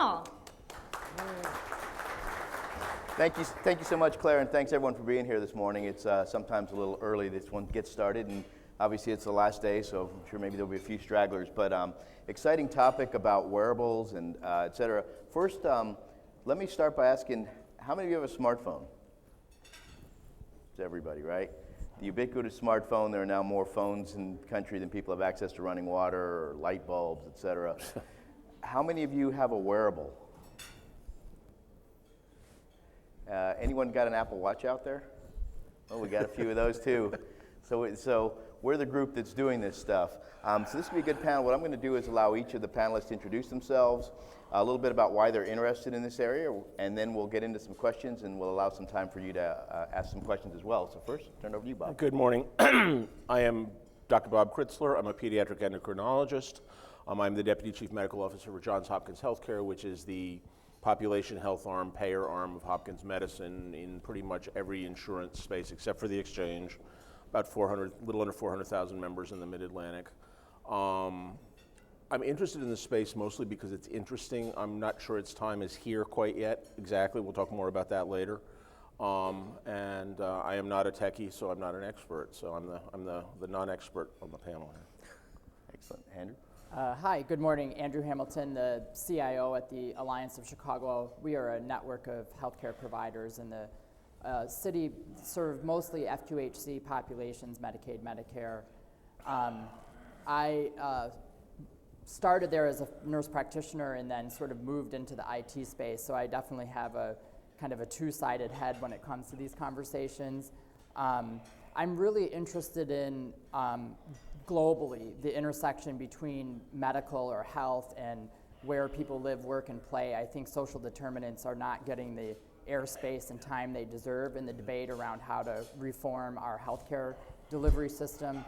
panel. Thank you so much, Claire, and thanks everyone for being here this morning. It's sometimes a little early this one gets started, and obviously it's the last day, so I'm sure maybe there'll be a few stragglers, but exciting topic about wearables and et cetera. First, let me start by asking, how many of you have a smartphone? It's everybody, right? The ubiquitous smartphone. There are now more phones in the country than people have access to running water or light bulbs, et cetera. How many of you have a wearable? Anyone got an Apple Watch out there? Oh, we got a few of those too. So we're the group that's doing this stuff. So this will be a good panel. What I'm going to do is allow each of the panelists to introduce themselves, a little bit about why they're interested in this area, and then we'll get into some questions, and we'll allow some time for you to ask some questions as well. So first, turn it over to you, Bob. Good morning. I am Dr. Bob Kritzler. I'm a pediatric endocrinologist. I'm the Deputy Chief Medical Officer for Johns Hopkins Healthcare, which is the population health arm, payer arm of Hopkins Medicine in pretty much every insurance space except for the exchange. About 400, little under 400,000 members in the Mid-Atlantic. I'm interested in this space mostly because it's interesting. I'm not sure its time is here quite yet, exactly. We'll talk more about that later. And I am not a techie, so I'm not an expert. So I'm the non-expert on the panel here. Excellent. Andrew? Hi, good morning. Andrew Hamilton, the CIO at the Alliance of Chicago. We are a network of healthcare providers in the city, serve mostly FQHC populations, Medicaid, Medicare. I started there as a nurse practitioner and then sort of moved into the IT space, so I definitely have a kind of a two-sided head when it comes to these conversations. I'm really interested in globally the intersection between medical or health and where people live, work, and play. I think social determinants are not getting the airspace and time they deserve in the debate around how to reform our healthcare delivery system.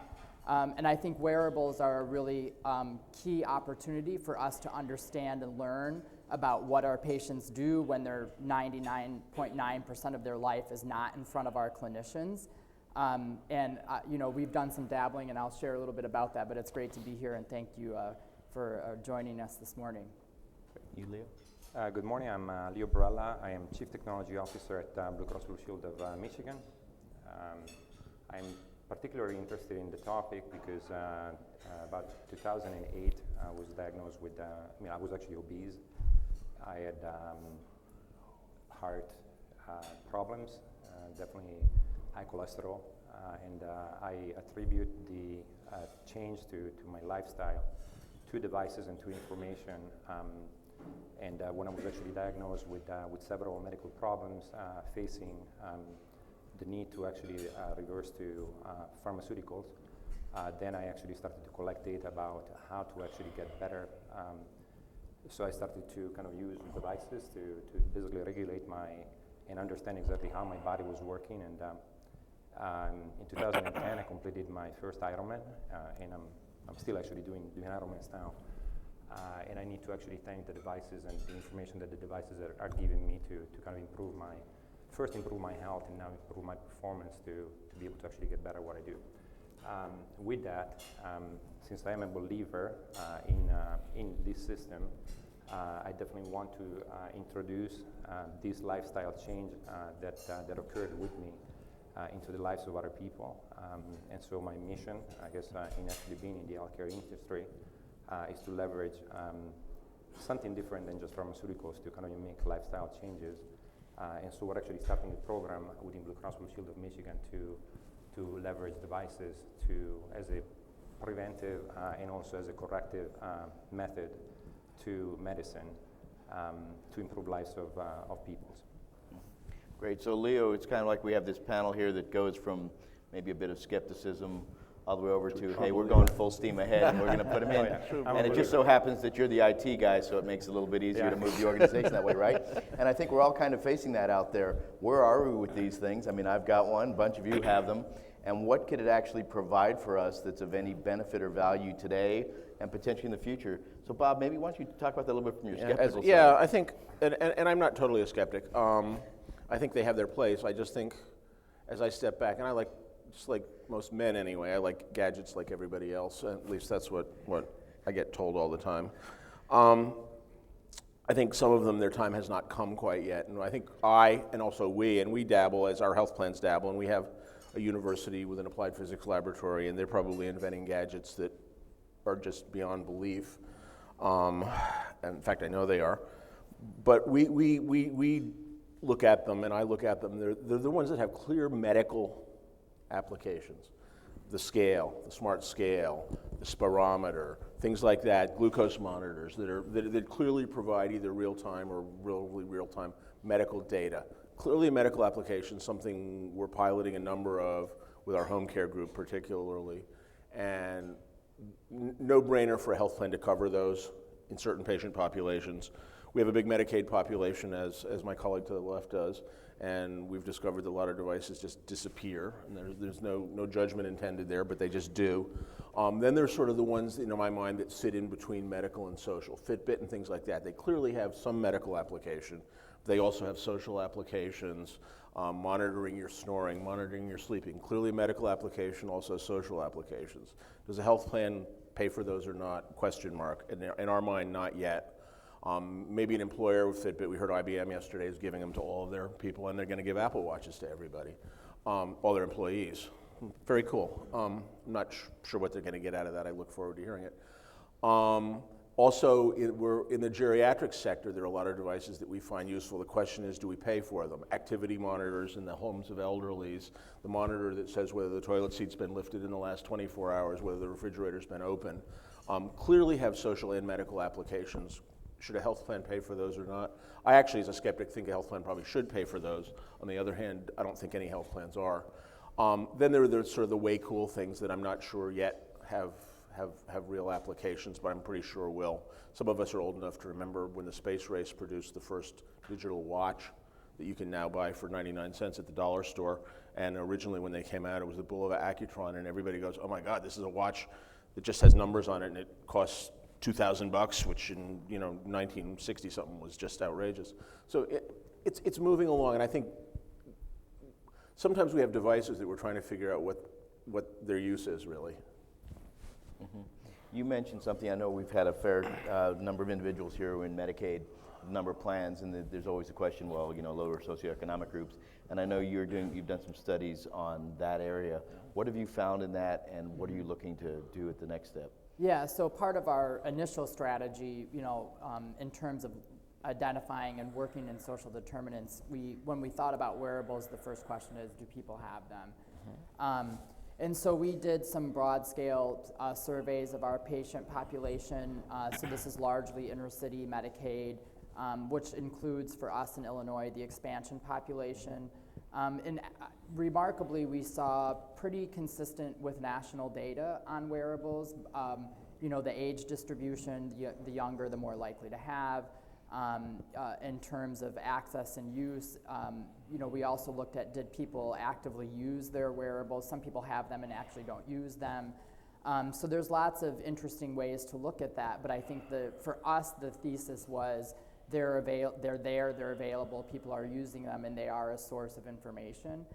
And I think wearables are a really key opportunity for us to understand and learn about what our patients do when their 99.9% of their life is not in front of our clinicians. You know, we've done some dabbling, and I'll share a little bit about that, but it's great to be here, and thank you for joining us this morning. You, Leo? Good morning, I'm Leo Borella. I am Chief Technology Officer at Blue Cross Blue Shield of Michigan. I'm particularly interested in the topic because about 2008 I was diagnosed with, I was actually obese. I had heart problems, definitely high cholesterol, and I attribute the change to my lifestyle, to devices and to information. And when I was actually diagnosed with several medical problems, facing the need to actually reverse to pharmaceuticals, then I actually started to collect data about how to actually get better. So I started to kind of use devices to basically regulate and understand exactly how my body was working. And in 2010, I completed my first Ironman, and I'm still actually doing Ironmans now. And I need to actually thank the devices and the information that the devices are giving me to kind of improve my health and now improve my performance to be able to actually get better at what I do. With that, since I am a believer in this system, I definitely want to introduce this lifestyle change that occurred with me into the lives of other people. And so my mission, I guess, in actually being in the healthcare industry, is to leverage something different than just pharmaceuticals to kind of make lifestyle changes. And so we're actually starting a program within Blue Cross Blue Shield of Michigan to leverage devices as a preventive and also as a corrective method to medicine to improve lives of people. Great. So Leo, it's kind of like we have this panel here that goes from maybe a bit of skepticism all the way over to, hey, we're going full steam ahead and we're going to put them in. And it just so happens that you're the IT guy, so it makes it a little bit easier to move the organization that way, right? And I think we're all kind of facing that out there. Where are we with these things? I mean, I've got one, a bunch of you have them. And what could it actually provide for us that's of any benefit or value today and potentially in the future? So Bob, maybe why don't you talk about that a little bit from your skeptical side? Yeah, I think, and I'm not totally a skeptic. I think they have their place. I just think, as I step back, and I like, just like most men anyway, I like gadgets like everybody else. At least that's what I get told all the time. I think some of them, their time has not come quite yet. And I think I, and also we dabble, as our health plans dabble, and we have a university with an applied physics laboratory, and they're probably inventing gadgets that are just beyond belief. And in fact, I know they are. But we look at them, and I look at them, they're the ones that have clear medical applications. The scale, the smart scale, the spirometer, things like that, glucose monitors that clearly provide either real-time or really real-time medical data. Clearly a medical application, something we're piloting a number of with our home care group particularly, and no-brainer for a health plan to cover those in certain patient populations. We have a big Medicaid population, as my colleague to the left does, and we've discovered that a lot of devices just disappear, and there's no judgment intended there, but they just do. Then there's sort of the ones, in my mind, that sit in between medical and social. Fitbit and things like that, they clearly have some medical application. They also have social applications, monitoring your snoring, monitoring your sleeping. Clearly medical application, also social applications. Does a health plan pay for those or not? Question mark. In our mind, not yet. Maybe an employer with Fitbit, we heard IBM yesterday is giving them to all of their people, and they're going to give Apple Watches to everybody, all their employees. Very cool. I'm not sure what they're going to get out of that. I look forward to hearing it. Also, we're in the geriatric sector, there are a lot of devices that we find useful. The question is, do we pay for them? Activity monitors in the homes of elderlies, the monitor that says whether the toilet seat's been lifted in the last 24 hours, whether the refrigerator's been open, clearly have social and medical applications. Should a health plan pay for those or not? I actually, as a skeptic, think a health plan probably should pay for those. On the other hand, I don't think any health plans are. Then there are sort of the way cool things that I'm not sure yet have real applications, but I'm pretty sure will. Some of us are old enough to remember when the space race produced the first digital watch that you can now buy for 99 cents at the dollar store. And originally when they came out, it was the Bulova Accutron, and everybody goes, oh my God, this is a watch that just has numbers on it, and it costs $2,000, which in 1960 something was just outrageous. So it's moving along, and I think sometimes we have devices that we're trying to figure out what their use is really. Mm-hmm. You mentioned something. I know we've had a fair number of individuals here who are in Medicaid, number of plans, and there's always the question, well, lower socioeconomic groups. And I know you've done some studies on that area. What have you found in that, and what are you looking to do at the next step? Yeah, so part of our initial strategy, in terms of identifying and working in social determinants, when we thought about wearables, the first question is, do people have them? Mm-hmm. And so we did some broad-scale surveys of our patient population. So this is largely inner-city Medicaid, which includes, for us in Illinois, the expansion population. And remarkably, we saw pretty consistent with national data on wearables. The age distribution, the younger, the more likely to have. In terms of access and use, we also looked at, did people actively use their wearables? Some people have them and actually don't use them. So there's lots of interesting ways to look at that, but I think for us, the thesis was they're available, people are using them, and they are a source of information.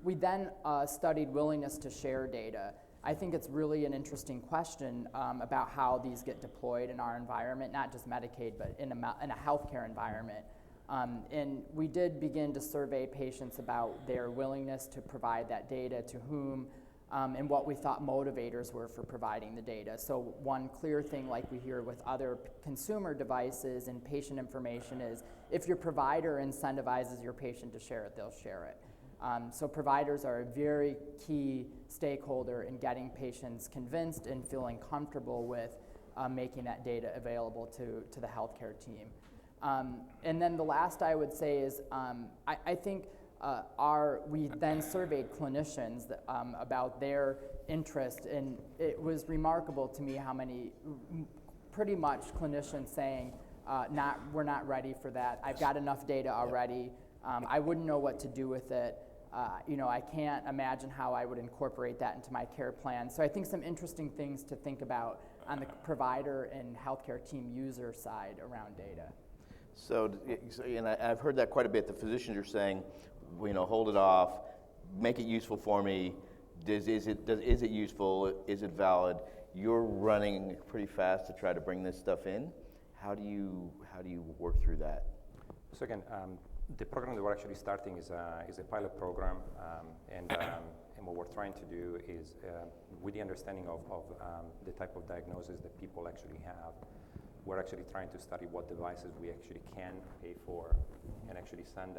We then studied willingness to share data. I think it's really an interesting question about how these get deployed in our environment, not just Medicaid, but in a healthcare environment. And we did begin to survey patients about their willingness to provide that data, to whom, and what we thought motivators were for providing the data. So one clear thing, like we hear with other consumer devices and patient information, is if your provider incentivizes your patient to share it, they'll share it. So providers are a very key stakeholder in getting patients convinced and feeling comfortable with making that data available to the healthcare team. And then the last I would say is I think we then surveyed clinicians about their interest, and it was remarkable to me how many, pretty much clinicians saying, we're not ready for that. I've got enough data already. I wouldn't know what to do with it. I can't imagine how I would incorporate that into my care plan. So I think some interesting things to think about on the provider and healthcare team user side around data. So, and I've heard that quite a bit. The physicians are saying, hold it off, make it useful for me. Is it useful? Is it valid? You're running pretty fast to try to bring this stuff in. How do you work through that? So again, the program that we're actually starting is a pilot program, and what we're trying to do is, with the understanding of the type of diagnosis that people actually have, we're actually trying to study what devices we actually can pay for and actually send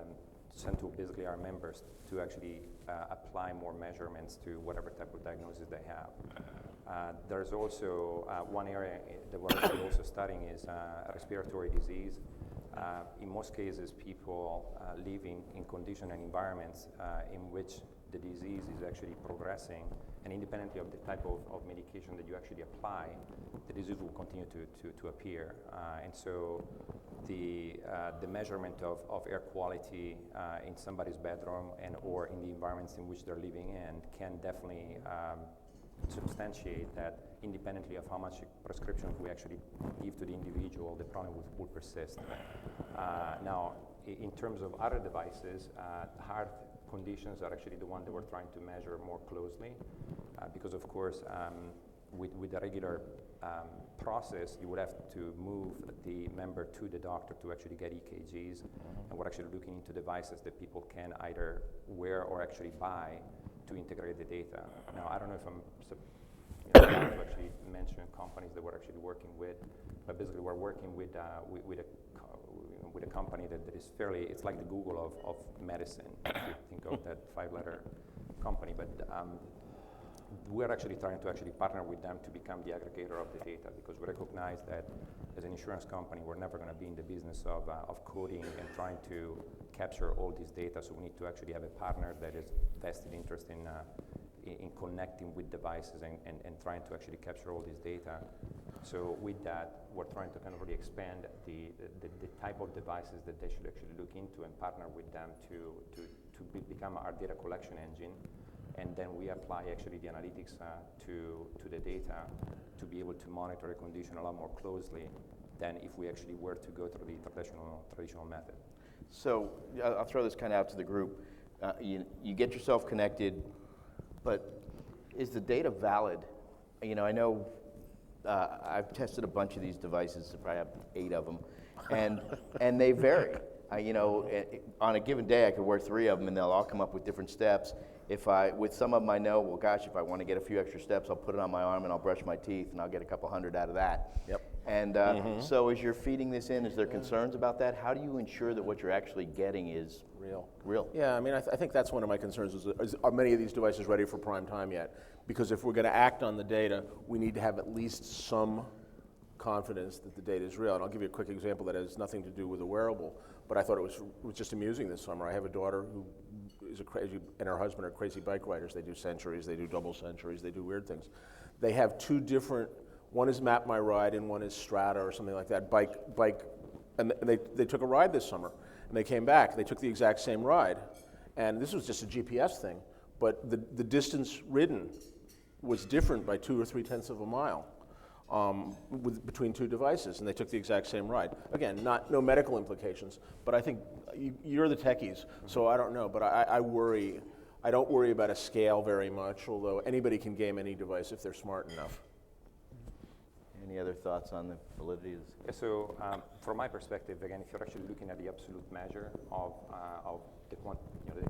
to basically our members to actually apply more measurements to whatever type of diagnosis they have. There's also one area that we're actually also studying is respiratory disease. In most cases, people living in conditions and environments in which the disease is actually progressing, and independently of the type of medication that you actually apply, the disease will continue to appear. And so the measurement of air quality in somebody's bedroom and or in the environments in which they're living in can definitely substantiate that independently of how much prescription we actually give to the individual, the problem will persist. Now, in terms of other devices, heart conditions are actually the one that we're trying to measure more closely, because of course, with the regular process, you would have to move the member to the doctor to actually get EKGs, and we're actually looking into devices that people can either wear or actually buy to integrate the data. Now, I don't know if I'm allowed to actually mention companies that we're actually working with, but basically we're working with a company that is fairly, it's like the Google of medicine, if you think of that 5-letter company, but we're actually trying to actually partner with them to become the aggregator of the data, because we recognize that as an insurance company, we're never going to be in the business of coding and trying to capture all this data, so we need to actually have a partner that is vested interest in connecting with devices and trying to actually capture all this data. So with that, we're trying to kind of really expand the type of devices that they should actually look into and partner with them to become our data collection engine. And then we apply actually the analytics to the data to be able to monitor a condition a lot more closely than if we actually were to go through the traditional method. So I'll throw this kind of out to the group. You get yourself connected, but is the data valid? You know, I know I've tested a bunch of these devices, I probably have 8 of them, and they vary. On a given day, I could wear 3 of them, and they'll all come up with different steps. With some of them, I know, well, gosh, if I want to get a few extra steps, I'll put it on my arm and I'll brush my teeth, and I'll get a couple hundred out of that. Yep. And so as you're feeding this in, is there concerns about that? How do you ensure that what you're actually getting is real? Yeah, I mean, I think that's one of my concerns is are many of these devices ready for prime time yet? Because if we're going to act on the data, we need to have at least some confidence that the data is real. And I'll give you a quick example that has nothing to do with a wearable, but I thought it was just amusing this summer. I have a daughter who is and her husband are crazy bike riders. They do centuries, they do double centuries, they do weird things. They have 2 different, one is Map My Ride and one is Strata or something like that, bike, and they took a ride this summer, and they came back, they took the exact same ride, and this was just a GPS thing, but the distance ridden was different by 2 or 3/10 of a mile between 2 devices, and they took the exact same ride. Again, no medical implications, but I think you're the techies, so I don't know, but I worry. I don't worry about a scale very much, although anybody can game any device if they're smart enough. Any other thoughts on the validity of this? Yeah, so from my perspective, again, if you're actually looking at the absolute measure of the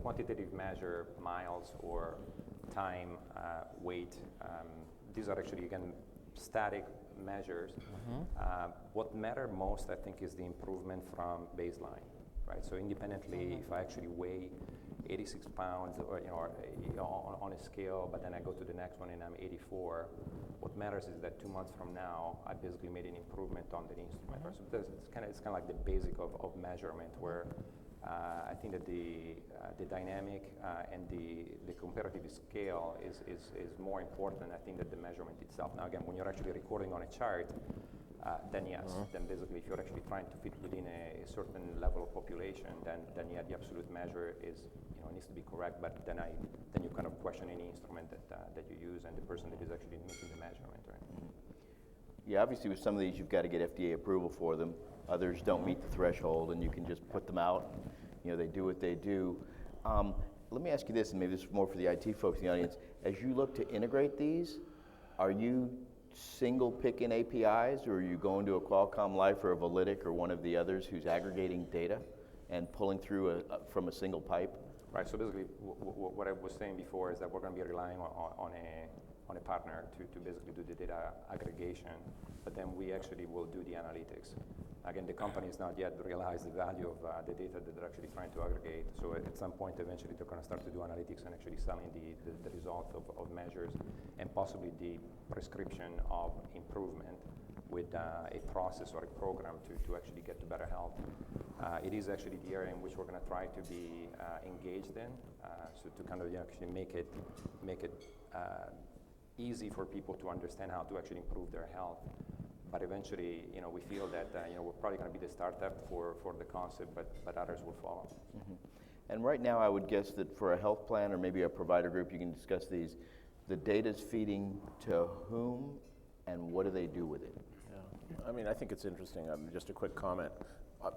quantitative measure, miles or time, weight, these are actually, again, static measures. What matter most, I think, is the improvement from baseline, right? So independently, if I actually weigh 86 pounds or, on a scale, but then I go to the next one and I'm 84, what matters is that 2 months from now, I basically made an improvement on the instrument. Right? So it's kind of like the basic of measurement, where I think that the dynamic and the comparative scale is more important, I think, than the measurement itself. Now, again, when you're actually recording on a chart, then yes, then basically if you're actually trying to fit within a certain level of population, then yeah, the absolute measure is, needs to be correct, but then you kind of question any instrument that you use and the person that is actually making the measurement, right? Yeah, obviously with some of these, you've got to get FDA approval for them. Others don't meet the threshold, and you can just put them out. They do what they do. Let me ask you this, and maybe this is more for the IT folks in the audience. As you look to integrate these, are you single picking APIs, or are you going to a Qualcomm Life or a Validic or one of the others who's aggregating data and pulling through from a single pipe? Right, so basically what I was saying before is that we're going to be relying on a partner to basically do the data aggregation, but then we actually will do the analytics. Again, the company has not yet realized the value of the data that they're actually trying to aggregate, so at some point eventually they're going to start to do analytics and actually selling the result of measures and possibly the prescription of improvement with a process or a program to actually get to better health. It is actually the area in which we're going to try to be engaged in, so to kind of actually make it easy for people to understand how to actually improve their health. But eventually, we feel that we're probably going to be the startup for the concept, but others will follow. Mm-hmm. And right now, I would guess that for a health plan or maybe a provider group, you can discuss these. The data's feeding to whom, and what do they do with it? Yeah, I mean, I think it's interesting. Just a quick comment,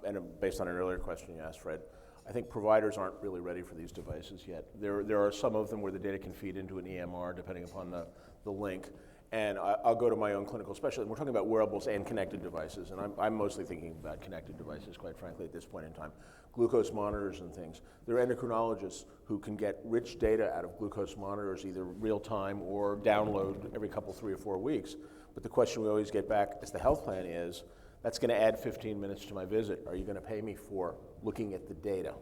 and based on an earlier question you asked, Fred. I think providers aren't really ready for these devices yet. There are some of them where the data can feed into an EMR, depending upon the link. And I'll go to my own clinical specialist. We're talking about wearables and connected devices, and I'm mostly thinking about connected devices, quite frankly, at this point in time. Glucose monitors and things. There are endocrinologists who can get rich data out of glucose monitors, either real time or download every couple, 3 or 4 weeks. But the question we always get back as the health plan is, that's going to add 15 minutes to my visit. Are you going to pay me for looking at the data?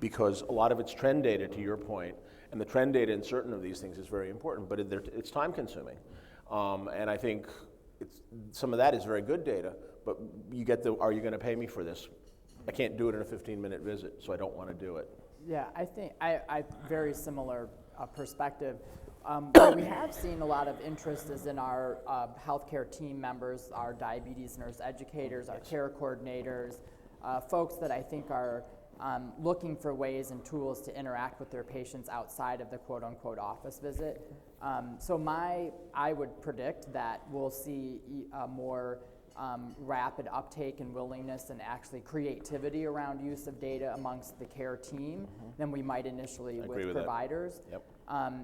Because a lot of it's trend data, to your point, and the trend data in certain of these things is very important, but it's time consuming. And I think some of that is very good data, but you get are you going to pay me for this? I can't do it in a 15-minute visit, so I don't want to do it. Yeah, I think I very similar perspective. Where we have seen a lot of interest is in our healthcare team members, our diabetes nurse educators, our care coordinators, folks that I think are looking for ways and tools to interact with their patients outside of the quote-unquote office visit. So I would predict that we'll see a more rapid uptake and willingness and actually creativity around use of data amongst the care team than we might initially with providers. Yep.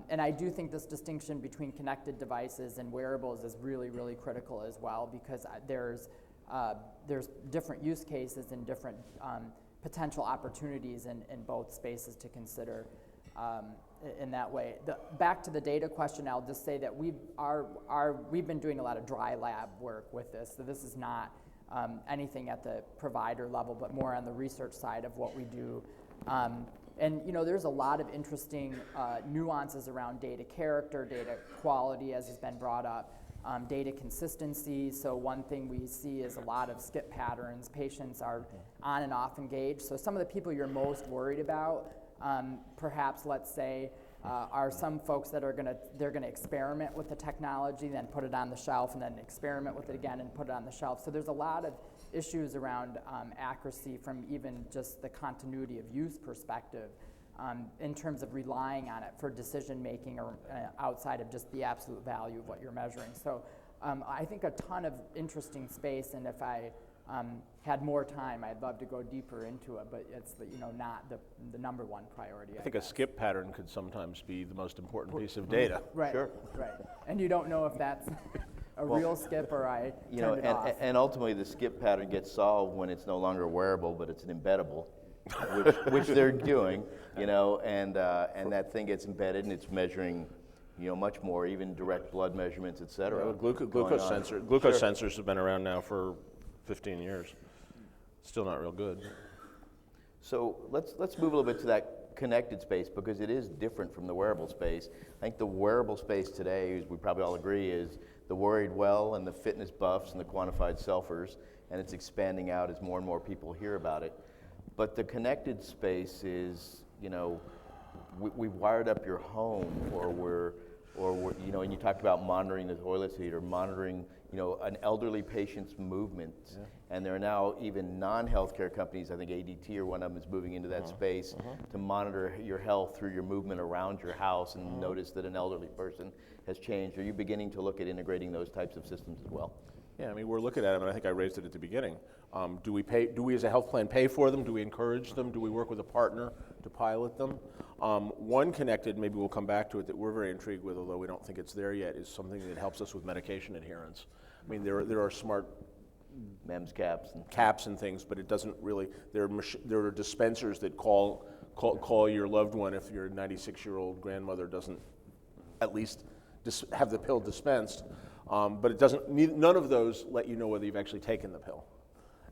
And I do think this distinction between connected devices and wearables is really, really critical as well, because there's different use cases and different potential opportunities in both spaces to consider in that way. Back to the data question, I'll just say that we've been doing a lot of dry lab work with this, so this is not anything at the provider level, but more on the research side of what we do. And there's a lot of interesting nuances around data character, data quality, as has been brought up, data consistency. So one thing we see is a lot of skip patterns. Patients are on and off engaged. So some of the people you're most worried about, perhaps let's say, are some folks that they're gonna experiment with the technology, then put it on the shelf, and then experiment with it again and put it on the shelf. So there's a lot of issues around accuracy from even just the continuity of use perspective in terms of relying on it for decision making or outside of just the absolute value of what you're measuring. So I think a ton of interesting space, and if I had more time, I'd love to go deeper into it, but it's not the number one priority. I think a skip pattern could sometimes be the most important piece of data. Right, Sure. Right, and you don't know if that's a real skip or I turned it off. And ultimately the skip pattern gets solved when it's no longer wearable, but it's an embeddable, which they're doing, and that thing gets embedded and it's measuring, much more, even direct blood measurements, et cetera. Glucose sensors have been around now for 15 years. Still not real good. So let's move a little bit to that connected space, because it is different from the wearable space. I think the wearable space today, as we probably all agree, is the worried well and the fitness buffs and the quantified selfers, and it's expanding out as more and more people hear about it. But the connected space is, we've wired up your home, or we're, and you talked about monitoring the toilet seat or monitoring, an elderly patient's movements. Yeah. And there are now even non-healthcare companies, I think ADT or one of them is moving into that space to monitor your health through your movement around your house and notice that an elderly person has changed. Are you beginning to look at integrating those types of systems as well? Yeah, I mean, we're looking at them, and I think I raised it at the beginning. Do we as a health plan pay for them? Do we encourage them? Do we work with a partner to pilot them? One connected, maybe we'll come back to it, that we're very intrigued with, although we don't think it's there yet, is something that helps us with medication adherence. I mean, there are smart MEMS caps. caps and things, but it doesn't really, there are dispensers that call your loved one if your 96-year-old grandmother doesn't at least have the pill dispensed. But it doesn't. None of those let you know whether you've actually taken the pill.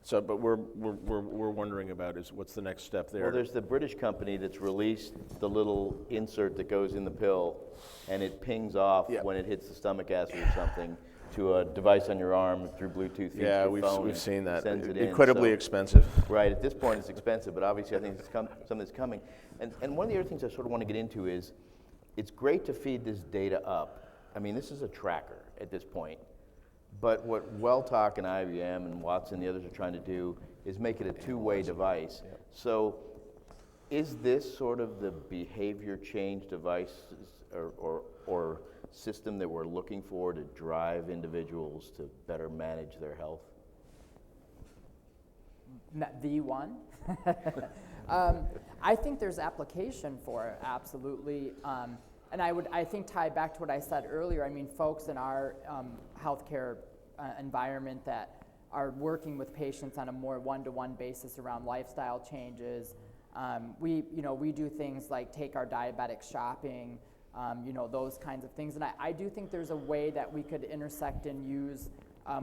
So, but we're wondering about is what's the next step there? Well, there's the British company that's released the little insert that goes in the pill, and it pings off when it hits the stomach acid or something to a device on your arm through Bluetooth. Yeah, your phone we've seen that. Sends it Incredibly in. expensive. Right. At this point, it's expensive, but obviously, I think it's something that's coming. And one of the other things I sort of want to get into is, it's great to feed this data up. I mean, this is a tracker at this point. But what Welltalk and IBM and Watson and the others are trying to do is make it a two-way device. Yep. So is this sort of the behavior change device or system that we're looking for to drive individuals to better manage their health? The one? I think there's application for it, absolutely. And I think tie back to what I said earlier. I mean, folks in our healthcare environment that are working with patients on a more one-to-one basis around lifestyle changes. We do things like take our diabetics shopping, those kinds of things. And I do think there's a way that we could intersect and use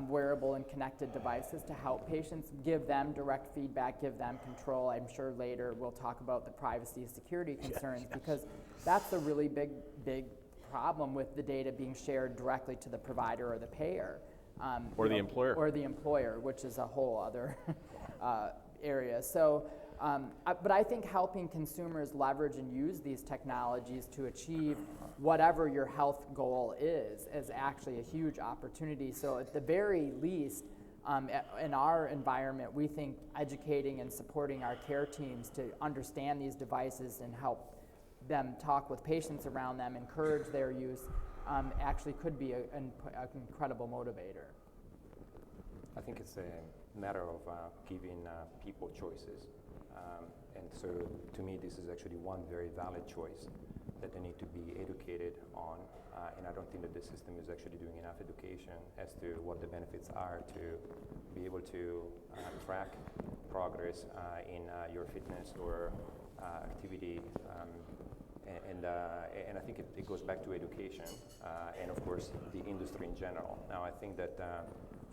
wearable and connected devices to help patients, give them direct feedback, give them control. I'm sure later we'll talk about the privacy and security concerns because that's a really big problem with the data being shared directly to the provider or the payer. Or the employer. Or the employer, which is a whole other area. So, but I think helping consumers leverage and use these technologies to achieve whatever your health goal is actually a huge opportunity. So at the very least, in our environment, we think educating and supporting our care teams to understand these devices and help them talk with patients around them, encourage their use, actually could be an incredible motivator. I think it's a matter of giving people choices. And so to me, this is actually one very valid choice that they need to be educated on. And I don't think that the system is actually doing enough education as to what the benefits are to be able to track progress in your fitness or activity. And I think it goes back to education and, of course, the industry in general. Now, I think that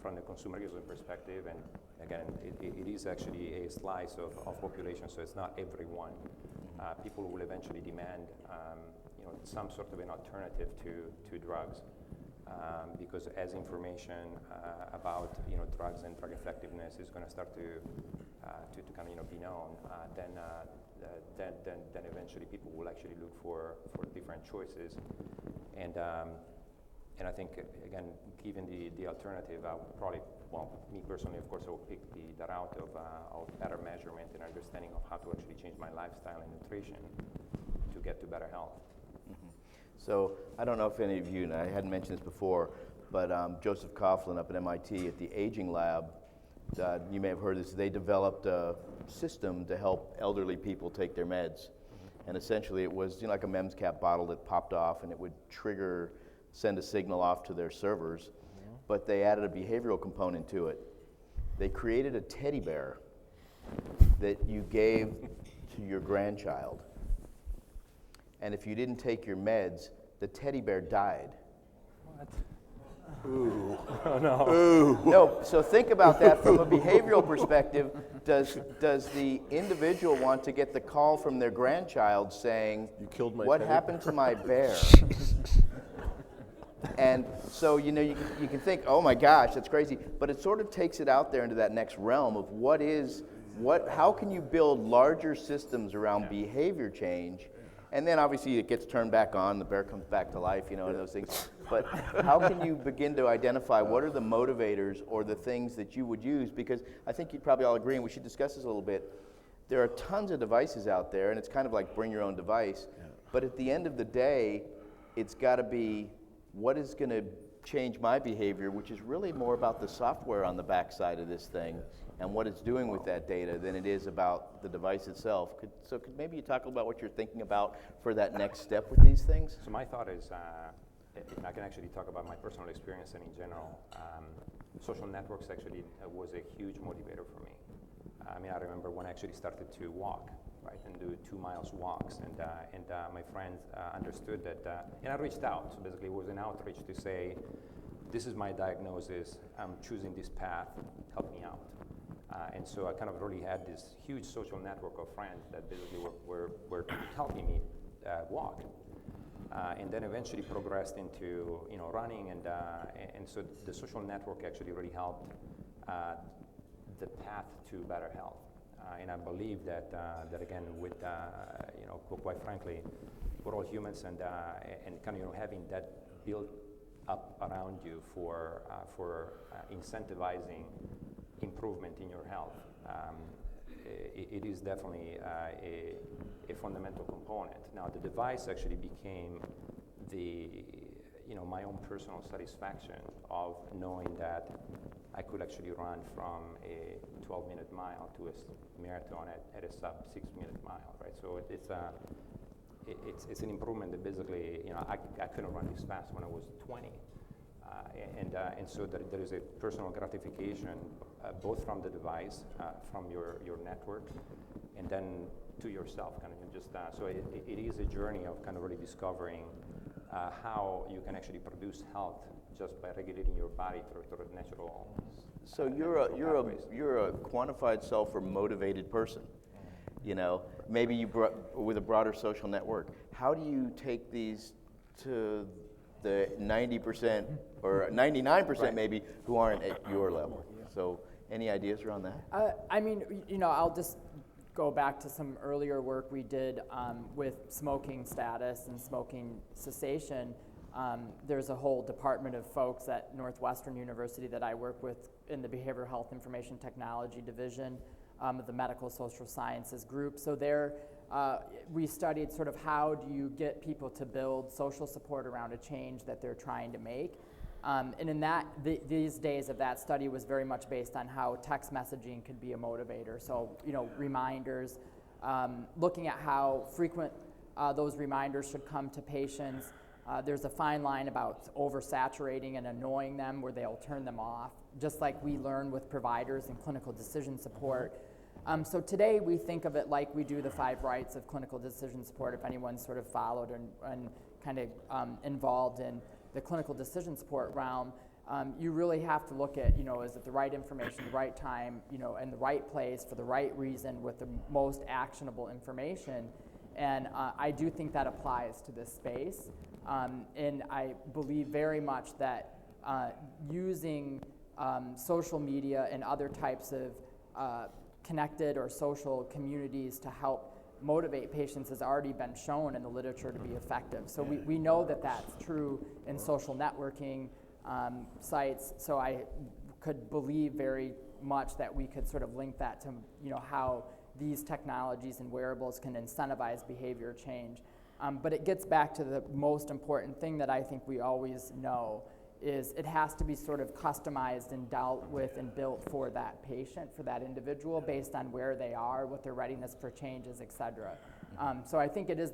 from the consumerism perspective, and again, it is actually a slice of population, so it's not everyone. People will eventually demand some sort of an alternative to drugs. Because as information about drugs and drug effectiveness is going to start to kind of be known, then eventually people will actually look for different choices, and I think again, given the alternative, I would probably, me personally, of course, I will pick the route of better measurement and understanding of how to actually change my lifestyle and nutrition to get to better health. So I don't know if any of you, and I hadn't mentioned this before, but Joseph Coughlin up at MIT at the Aging Lab, you may have heard this, they developed a system to help elderly people take their meds. And essentially it was like a MEMS cap bottle that popped off and it would send a signal off to their servers, but they added a behavioral component to it. They created a teddy bear that you gave to your grandchild. And if you didn't take your meds, the teddy bear died. What? Ooh. Oh, no. Ooh. No, so think about that from a behavioral perspective. Does the individual want to get the call from their grandchild saying, "You killed my what teddy happened to my bear?" And so, you can think, oh my gosh, that's crazy. But it sort of takes it out there into that next realm of how can you build larger systems around behavior change? And then obviously it gets turned back on, the bear comes back to life, and those things. But how can you begin to identify what are the motivators or the things that you would use? Because I think you'd probably all agree, and we should discuss this a little bit, there are tons of devices out there, and it's kind of like bring your own device. Yeah. But at the end of the day, it's got to be what is going to change my behavior, which is really more about the software on the backside of this thing and what it's doing with that data than it is about the device itself. Could maybe you talk about what you're thinking about for that next step with these things? So my thought is, I can actually talk about my personal experience and in general. Social networks actually was a huge motivator for me. I mean, I remember when I actually started to walk, right, and do 2 miles walks, and my friends understood that, and I reached out. So basically, it was an outreach to say, this is my diagnosis. I'm choosing this path. Help me out. And so I kind of really had this huge social network of friends that basically were helping me walk. And then eventually progressed into running, and so the social network actually really helped the path to better health. And I believe that again, with quite frankly, we're all humans, and kind of having that built up around you for incentivizing improvement in your health. It is definitely a fundamental component. Now, the device actually became my own personal satisfaction of knowing that I could actually run from a 12-minute mile to a marathon at a sub 6-minute mile, right? So it's an improvement that basically, I couldn't run this fast when I was 20. And so there is a personal gratification, both from the device, from your network, and then to yourself, kind of just so it is a journey of kind of really discovering how you can actually produce health just by regulating your body through natural. So you're a quantified self or motivated person. Maybe you with a broader social network. How do you take these to the 90% or 99% maybe who aren't at your level? So any ideas around that? I mean, I'll just go back to some earlier work we did with smoking status and smoking cessation. There's a whole department of folks at Northwestern University that I work with in the Behavioral Health Information Technology Division of the Medical Social Sciences group. So there, we studied sort of how do you get people to build social support around a change that they're trying to make. And in these days of that study was very much based on how text messaging could be a motivator. So, reminders, looking at how frequent those reminders should come to patients. There's a fine line about oversaturating and annoying them where they'll turn them off, just like we learn with providers and clinical decision support. So today we think of it like we do the 5 rights of clinical decision support, if anyone's sort of followed and kind of involved in the clinical decision support realm. You really have to look at, is it the right information, the right time, and the right place for the right reason with the most actionable information. And I do think that applies to this space. And I believe very much that using social media and other types of connected or social communities to help motivate patients has already been shown in the literature to be effective. So we know that that's true in social networking sites. So I could believe very much that we could sort of link that to how these technologies and wearables can incentivize behavior change. But it gets back to the most important thing that I think we always know is it has to be sort of customized and dealt with and built for that patient, for that individual, based on where they are, what their readiness for change is, et cetera. So I think it is